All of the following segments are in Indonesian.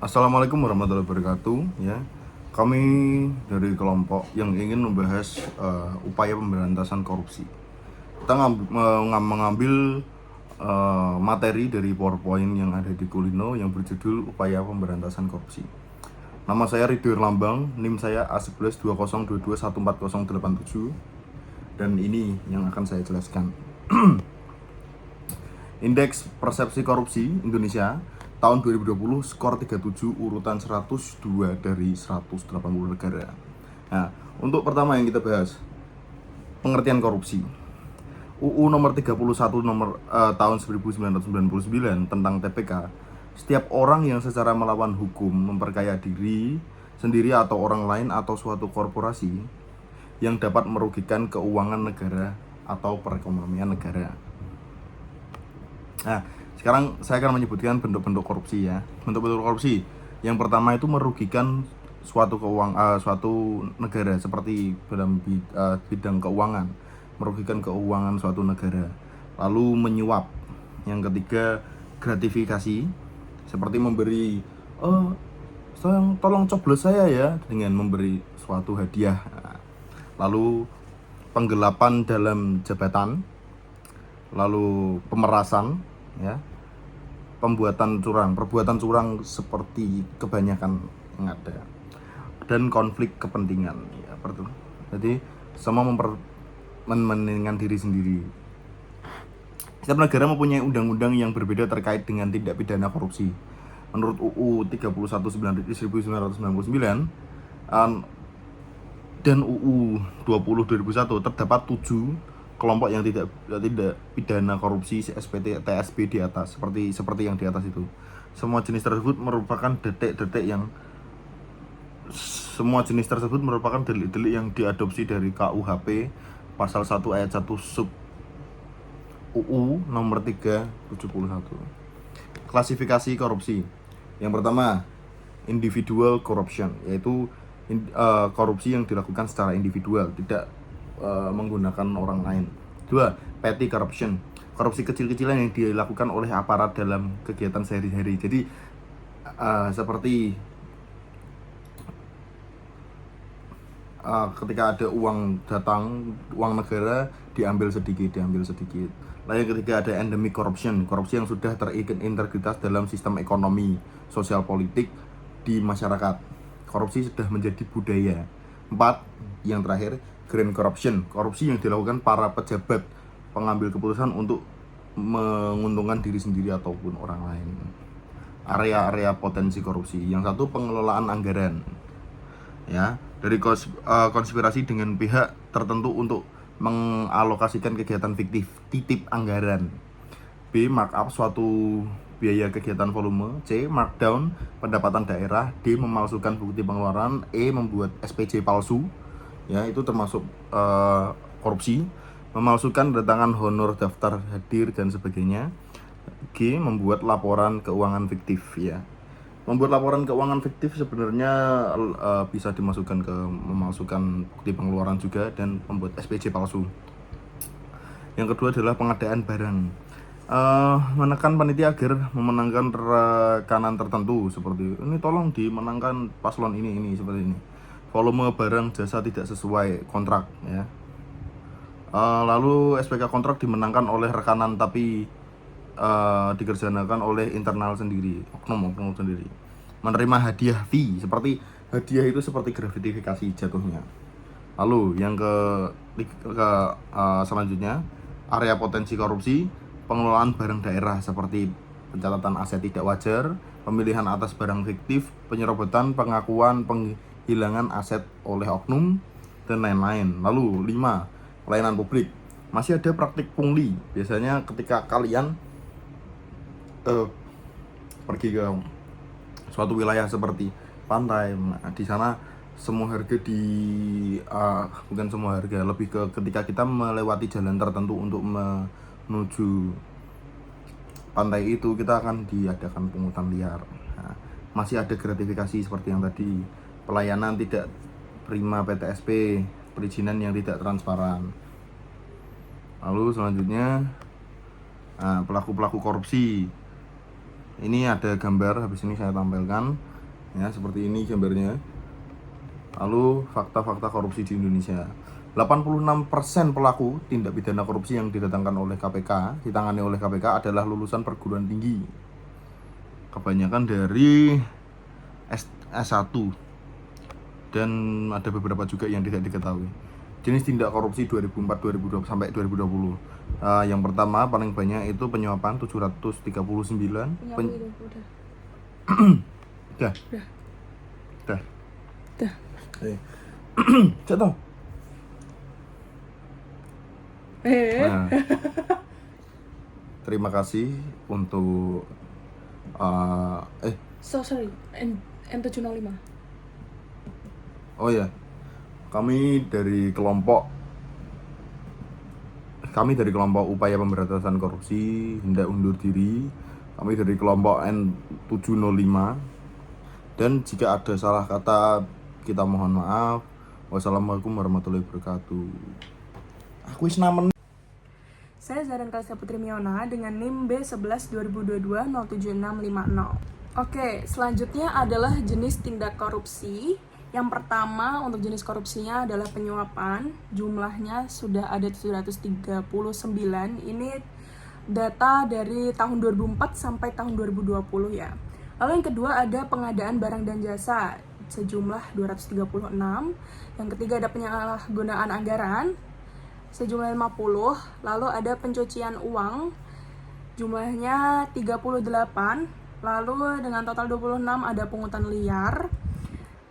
Assalamualaikum warahmatullahi wabarakatuh. Ya, kami dari kelompok yang ingin membahas upaya pemberantasan korupsi. Kita mengambil materi dari PowerPoint yang ada di Kulino yang berjudul Upaya Pemberantasan Korupsi. Nama saya Ridho Lambang, NIM saya A112022140087, dan ini yang akan saya jelaskan. Indeks Persepsi Korupsi Indonesia tahun 2020 skor 37, urutan 102 dari 180 negara. Nah, untuk pertama yang kita bahas, pengertian korupsi. UU nomor 31 tahun 1999 tentang TPK, setiap orang yang secara melawan hukum memperkaya diri sendiri atau orang lain atau suatu korporasi yang dapat merugikan keuangan negara atau perekonomian negara. Nah, sekarang saya akan menyebutkan bentuk-bentuk korupsi ya. Bentuk-bentuk korupsi. Yang pertama itu merugikan suatu negara, seperti dalam bidang keuangan, merugikan keuangan suatu negara. Lalu menyuap. Yang ketiga, gratifikasi, seperti memberi tolong coblos saya ya, dengan memberi suatu hadiah. Lalu penggelapan dalam jabatan, lalu pemerasan, ya, perbuatan curang seperti kebanyakan yang ada, dan konflik kepentingan, ya, betul. Jadi semua mementingkan diri sendiri. Setiap negara mempunyai undang-undang yang berbeda terkait dengan tindak pidana korupsi. Menurut UU 31/1999 dan UU 20/2001 terdapat 7 kelompok yang tidak pidana korupsi SPT TSB di atas, seperti yang di atas itu. Semua jenis tersebut merupakan delik-delik yang diadopsi dari KUHP pasal 1 ayat 1 sub UU nomor 371. Klasifikasi korupsi. Yang pertama, individual corruption, yaitu korupsi yang dilakukan secara individual, tidak menggunakan orang lain. 2. Petty corruption, korupsi kecil-kecilan yang dilakukan oleh aparat dalam kegiatan sehari-hari. Jadi seperti ketika ada uang datang, uang negara diambil sedikit. Lalu yang ketiga ada endemic corruption, korupsi yang sudah terintegritas dalam sistem ekonomi, sosial, politik di masyarakat. Korupsi sudah menjadi budaya. 4. Yang terakhir, grand corruption, korupsi yang dilakukan para pejabat pengambil keputusan untuk menguntungkan diri sendiri ataupun orang lain. Area-area potensi korupsi. Yang satu, pengelolaan anggaran, ya, dari konspirasi dengan pihak tertentu untuk mengalokasikan kegiatan fiktif, titip anggaran. B. Markup suatu biaya kegiatan volume. C. Markdown pendapatan daerah. D. Memalsukan bukti pengeluaran. E. Membuat SPJ palsu, ya, itu termasuk korupsi. Memalsukan kedatangan honor, daftar hadir, dan sebagainya. G. Membuat laporan keuangan fiktif, ya. Membuat laporan keuangan fiktif sebenarnya bisa dimasukkan ke memalsukan bukti pengeluaran juga, dan membuat SPJ palsu. Yang kedua adalah pengadaan barang. Menekan panitia agar memenangkan rekanan tertentu, seperti ini tolong dimenangkan paslon ini seperti ini. Volume barang jasa tidak sesuai kontrak, ya. Lalu SPK kontrak dimenangkan oleh rekanan tapi dikerjanakan oleh internal sendiri, oknum sendiri. Menerima hadiah fee, seperti hadiah itu seperti gratifikasi jatuhnya. Lalu yang selanjutnya, area potensi korupsi, pengelolaan barang daerah seperti pencatatan aset tidak wajar, pemilihan atas barang fiktif, penyerobotan, pengakuan penghilangan aset oleh oknum, dan lain-lain. Lalu 5. Pelayanan publik. Masih ada praktik pungli. Biasanya ketika kalian pergi ke suatu wilayah seperti pantai, di sana semua harga bukan semua harga, lebih ke ketika kita melewati jalan tertentu untuk menuju pantai itu, kita akan diadakan pungutan liar. Nah, masih ada gratifikasi seperti yang tadi, pelayanan tidak prima PTSP, perizinan yang tidak transparan. Lalu selanjutnya pelaku-pelaku korupsi, Ini ada gambar, habis ini saya tampilkan ya, seperti ini gambarnya. Lalu fakta-fakta korupsi di Indonesia. 86% pelaku tindak pidana korupsi yang didatangkan oleh KPK, ditangani oleh KPK adalah lulusan perguruan tinggi. Kebanyakan dari S1 dan ada beberapa juga yang tidak diketahui. Jenis tindak korupsi 2004 2020 sampai 2020. Yang pertama paling banyak itu penyuapan 739. Udah. Jatuh. Nah, terima kasih untuk N705. Oh ya, kami dari kelompok upaya pemberantasan korupsi hendak undur diri. Kami dari kelompok N705, dan jika ada salah kata kita mohon maaf. Wassalamualaikum warahmatullahi wabarakatuh. Aku isnamen. Saya Zaren Kalsia Putri Miona dengan NIM B11 2022 07650. Oke, selanjutnya adalah jenis tindak korupsi. Yang pertama untuk jenis korupsinya adalah penyuapan. Jumlahnya sudah ada 739. Ini data dari tahun 2004 sampai tahun 2020 ya. Lalu yang kedua ada pengadaan barang dan jasa sejumlah 236. Yang ketiga ada penyalahgunaan anggaran sejumlah 50. Lalu ada pencucian uang jumlahnya 38. Lalu dengan total 26 ada pungutan liar.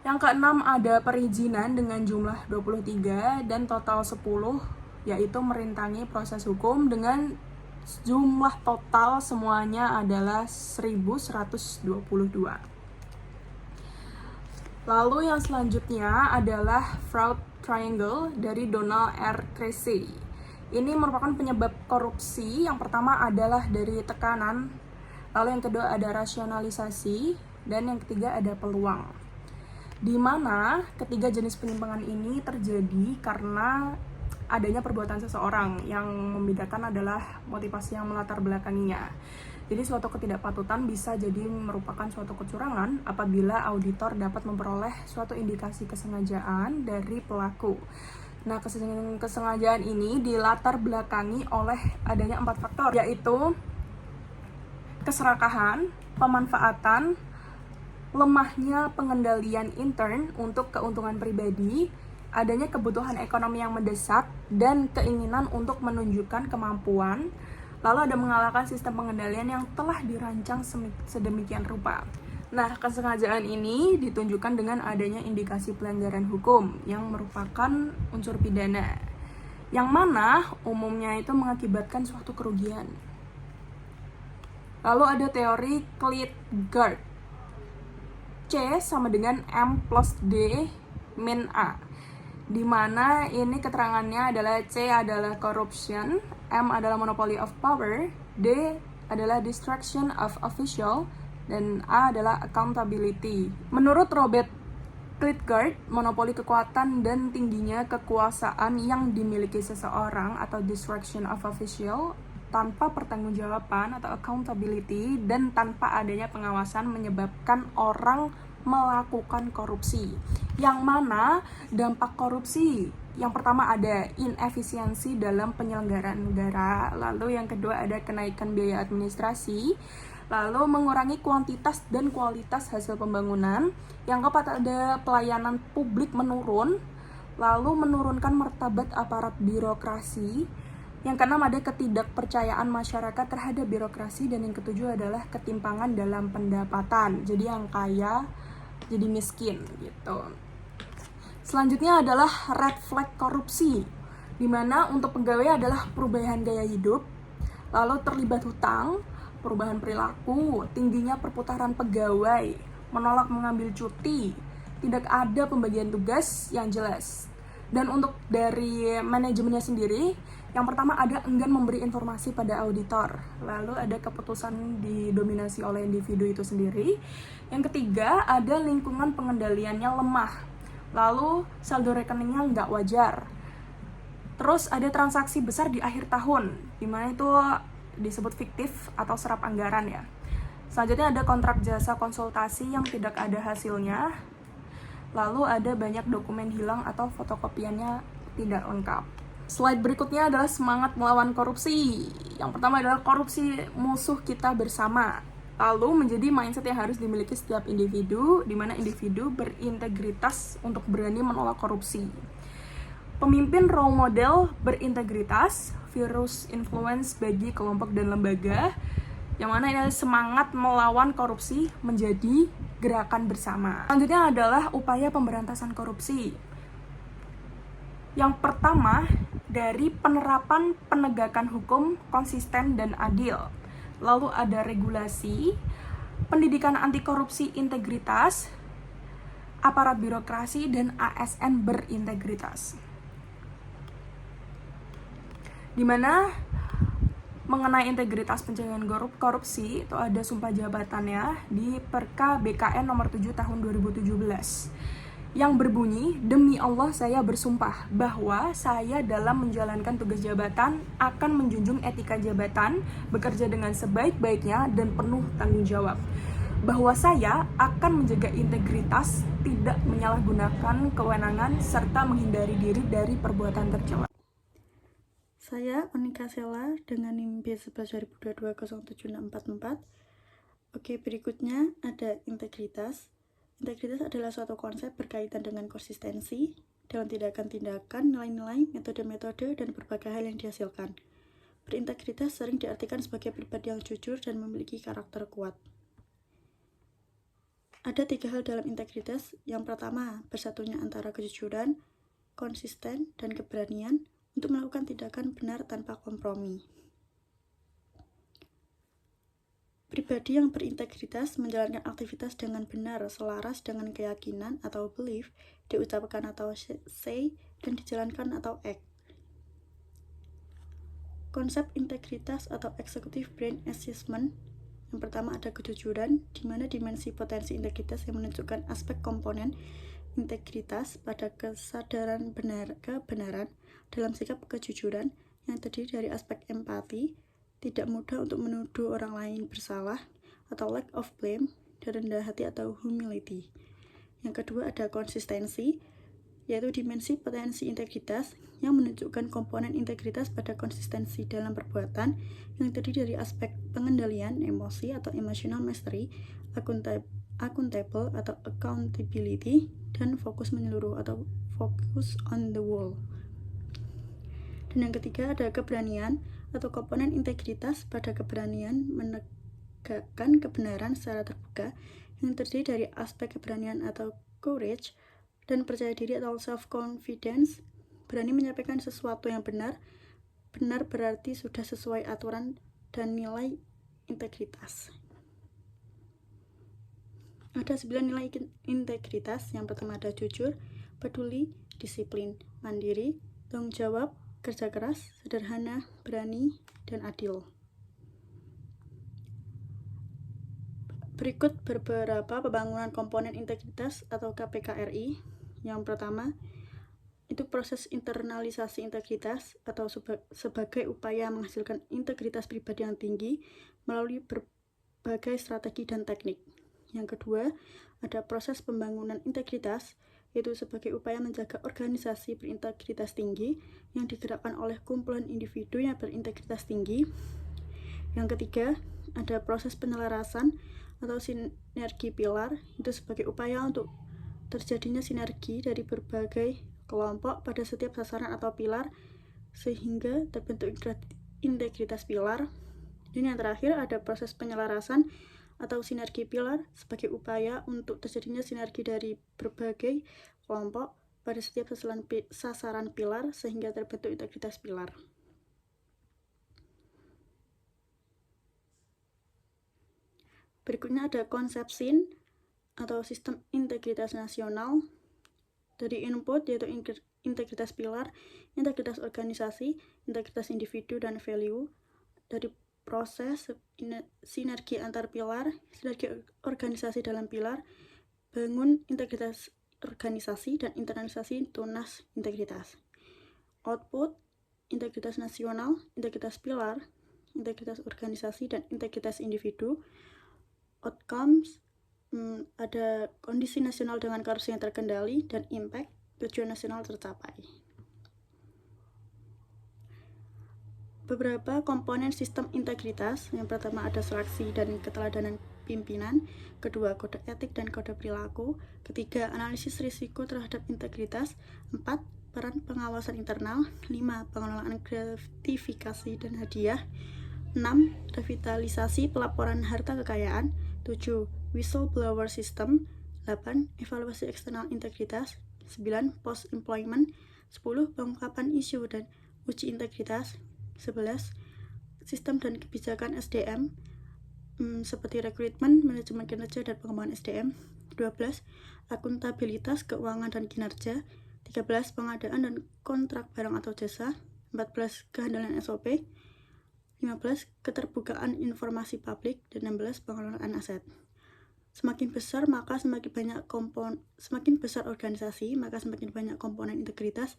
Yang keenam ada perizinan dengan jumlah 23 dan total 10, yaitu merintangi proses hukum dengan jumlah total semuanya adalah 1122. Lalu yang selanjutnya adalah fraud triangle dari Donald R. Creasy. Ini merupakan penyebab korupsi. Yang pertama adalah dari tekanan, lalu yang kedua ada rasionalisasi, dan yang ketiga ada peluang. Di mana ketiga jenis penyimpangan ini terjadi karena adanya perbuatan seseorang. Yang membedakan adalah motivasi yang melatar belakanginya. Jadi suatu ketidakpatutan bisa jadi merupakan suatu kecurangan apabila auditor dapat memperoleh suatu indikasi kesengajaan dari pelaku. Nah, kesengajaan ini dilatar belakangi oleh adanya 4 faktor, yaitu keserakahan, pemanfaatan, lemahnya pengendalian intern untuk keuntungan pribadi, adanya kebutuhan ekonomi yang mendesak, dan keinginan untuk menunjukkan kemampuan, lalu ada mengalahkan sistem pengendalian yang telah dirancang sedemikian rupa. Nah, kesengajaan ini ditunjukkan dengan adanya indikasi pelanggaran hukum yang merupakan unsur pidana, yang mana umumnya itu mengakibatkan suatu kerugian. Lalu ada teori Klitgaard, C sama dengan M plus D min A, di mana ini keterangannya adalah C adalah corruption, M adalah monopoly of power, D adalah distraction of official, dan A adalah accountability. Menurut Robert Klitgaard, monopoli kekuatan dan tingginya kekuasaan yang dimiliki seseorang atau distraction of official tanpa pertanggungjawaban atau accountability dan tanpa adanya pengawasan menyebabkan orang melakukan korupsi. Yang mana dampak korupsi? Yang pertama ada inefisiensi dalam penyelenggaraan negara, lalu yang kedua ada kenaikan biaya administrasi, lalu mengurangi kuantitas dan kualitas hasil pembangunan, yang keempat ada pelayanan publik menurun, lalu menurunkan martabat aparat birokrasi, yang keenam ada ketidakpercayaan masyarakat terhadap birokrasi, dan yang ketujuh adalah ketimpangan dalam pendapatan, jadi yang kaya jadi miskin gitu. Selanjutnya adalah red flag korupsi, di mana untuk pegawai adalah perubahan gaya hidup, lalu terlibat hutang, perubahan perilaku, tingginya perputaran pegawai, menolak mengambil cuti, tidak ada pembagian tugas yang jelas. Dan untuk dari manajemennya sendiri, yang pertama ada enggan memberi informasi pada auditor, lalu ada keputusan didominasi oleh individu itu sendiri. Yang ketiga ada lingkungan pengendaliannya lemah, lalu saldo rekeningnya nggak wajar. Terus ada transaksi besar di akhir tahun, dimana itu disebut fiktif atau serap anggaran ya. Selanjutnya ada kontrak jasa konsultasi yang tidak ada hasilnya. Lalu ada banyak dokumen hilang atau fotokopiannya tidak lengkap. Slide berikutnya adalah semangat melawan korupsi. Yang pertama adalah korupsi musuh kita bersama. Lalu menjadi mindset yang harus dimiliki setiap individu, di mana individu berintegritas untuk berani menolak korupsi. Pemimpin role model berintegritas, virus influence bagi kelompok dan lembaga, yang mana ini adalah semangat melawan korupsi menjadi gerakan bersama. Selanjutnya adalah upaya pemberantasan korupsi. Yang pertama, dari penerapan penegakan hukum konsisten dan adil. Lalu ada regulasi, pendidikan anti korupsi integritas, aparat birokrasi, dan ASN berintegritas. Dimana mengenai integritas pencegahan korupsi itu ada sumpah jabatannya di Perka BKN nomor 7 tahun 2017 yang berbunyi, demi Allah saya bersumpah bahwa saya dalam menjalankan tugas jabatan akan menjunjung etika jabatan, bekerja dengan sebaik-baiknya dan penuh tanggung jawab, bahwa saya akan menjaga integritas, tidak menyalahgunakan kewenangan serta menghindari diri dari perbuatan tercela. Saya Onika Sela dengan NIM B11-2022-07644. Oke, berikutnya ada integritas. Integritas adalah suatu konsep berkaitan dengan konsistensi dalam tindakan-tindakan, nilai-nilai, metode-metode, dan berbagai hal yang dihasilkan. Berintegritas sering diartikan sebagai pribadi yang jujur dan memiliki karakter kuat. Ada 3 hal dalam integritas. Yang pertama, bersatunya antara kejujuran, konsisten, dan keberanian untuk melakukan tindakan benar tanpa kompromi. Pribadi yang berintegritas menjalankan aktivitas dengan benar, selaras dengan keyakinan atau belief, diucapkan atau say, dan dijalankan atau act. Konsep integritas atau executive brain assessment. Yang pertama ada kejujuran, di mana dimensi potensi integritas yang menunjukkan aspek komponen integritas pada kesadaran kebenaran dalam sikap kejujuran yang terdiri dari aspek empati, tidak mudah untuk menuduh orang lain bersalah, atau lack of blame, dan rendah hati atau humility. Yang kedua ada konsistensi, yaitu dimensi potensi integritas yang menunjukkan komponen integritas pada konsistensi dalam perbuatan yang terdiri dari aspek pengendalian emosi atau emotional mastery, accountable atau accountability, dan fokus menyeluruh atau focus on the whole. Dan yang ketiga ada keberanian atau komponen integritas pada keberanian menegakkan kebenaran secara terbuka yang terdiri dari aspek keberanian atau courage dan percaya diri atau self-confidence, berani menyampaikan sesuatu yang benar berarti sudah sesuai aturan dan nilai integritas. Ada 9 nilai integritas. Yang pertama ada jujur, peduli, disiplin, mandiri, tanggung jawab, kerja keras, sederhana, berani, dan adil. Berikut beberapa pembangunan komponen integritas atau KPKRI. Yang pertama, itu proses internalisasi integritas atau sebagai upaya menghasilkan integritas pribadi yang tinggi melalui berbagai strategi dan teknik. Yang kedua, ada proses pembangunan integritas, yaitu sebagai upaya menjaga organisasi berintegritas tinggi yang digerakkan oleh kumpulan individu yang berintegritas tinggi. Yang ketiga, ada proses penyelarasan atau sinergi pilar, itu sebagai upaya untuk terjadinya sinergi dari berbagai kelompok pada setiap sasaran atau pilar sehingga terbentuk integritas pilar. Dan yang terakhir ada proses penyelarasan atau sinergi pilar sebagai upaya untuk terjadinya sinergi dari berbagai kelompok pada setiap sasaran pilar sehingga terbentuk integritas pilar. Berikutnya ada konsep SIN atau Sistem Integritas Nasional. Dari input yaitu integritas pilar, integritas organisasi, integritas individu, dan value. Dari proses sinergi antar pilar, sinergi organisasi dalam pilar, bangun integritas organisasi, dan internalisasi tunas integritas. Output, integritas nasional, integritas pilar, integritas organisasi, dan integritas individu. outcomes, ada kondisi nasional dengan korupsi yang terkendali, dan impact, tujuan nasional tercapai. Beberapa komponen sistem integritas. Yang pertama ada seleksi dan keteladanan pimpinan, kedua kode etik dan kode perilaku, ketiga analisis risiko terhadap integritas, 4 peran pengawasan internal, 5 pengelolaan gratifikasi dan hadiah, 6 revitalisasi pelaporan harta kekayaan, 7 whistleblower system, 8 evaluasi eksternal integritas, 9 post employment, 10 pengungkapan isu dan uji integritas, 11 sistem dan kebijakan SDM seperti rekrutmen, manajemen kinerja dan pengembangan SDM, 12 akuntabilitas keuangan dan kinerja, 13 pengadaan dan kontrak barang atau jasa, 14 kehandalan SOP, 15 keterbukaan informasi publik, dan 16 pengelolaan aset. Semakin besar organisasi, maka semakin banyak komponen integritas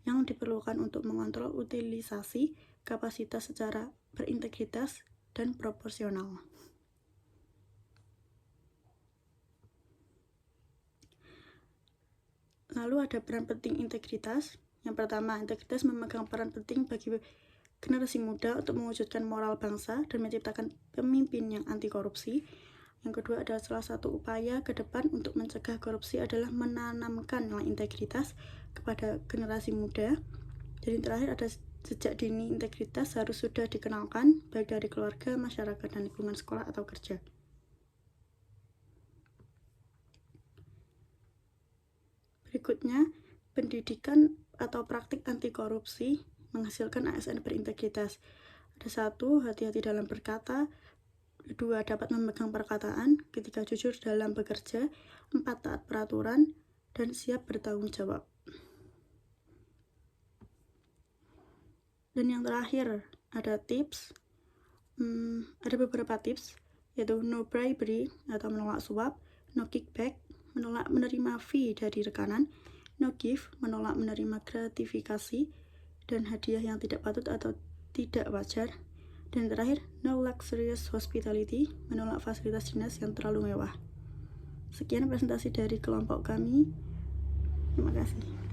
yang diperlukan untuk mengontrol utilisasi kapasitas secara berintegritas dan proporsional. Lalu ada peran penting integritas. Yang pertama, integritas memegang peran penting bagi generasi muda untuk mewujudkan moral bangsa dan menciptakan pemimpin yang anti korupsi. Yang kedua adalah salah satu upaya ke depan untuk mencegah korupsi adalah menanamkan nilai integritas kepada generasi muda. Dan yang terakhir ada sejak dini integritas harus sudah dikenalkan baik dari keluarga, masyarakat, dan lingkungan sekolah atau kerja. Berikutnya, pendidikan atau praktik anti korupsi menghasilkan ASN berintegritas. Ada 1, hati-hati dalam berkata, 2, dapat memegang perkataan, 3, jujur dalam bekerja, 4, taat peraturan, dan siap bertanggung jawab. Dan yang terakhir, ada tips. Ada beberapa tips, yaitu no bribery atau menolak suap, no kickback, menolak menerima fee dari rekanan, no give, menolak menerima gratifikasi dan hadiah yang tidak patut atau tidak wajar, dan terakhir no luxurious hospitality, menolak fasilitas dinas yang terlalu mewah. Sekian presentasi dari kelompok kami. Terima kasih.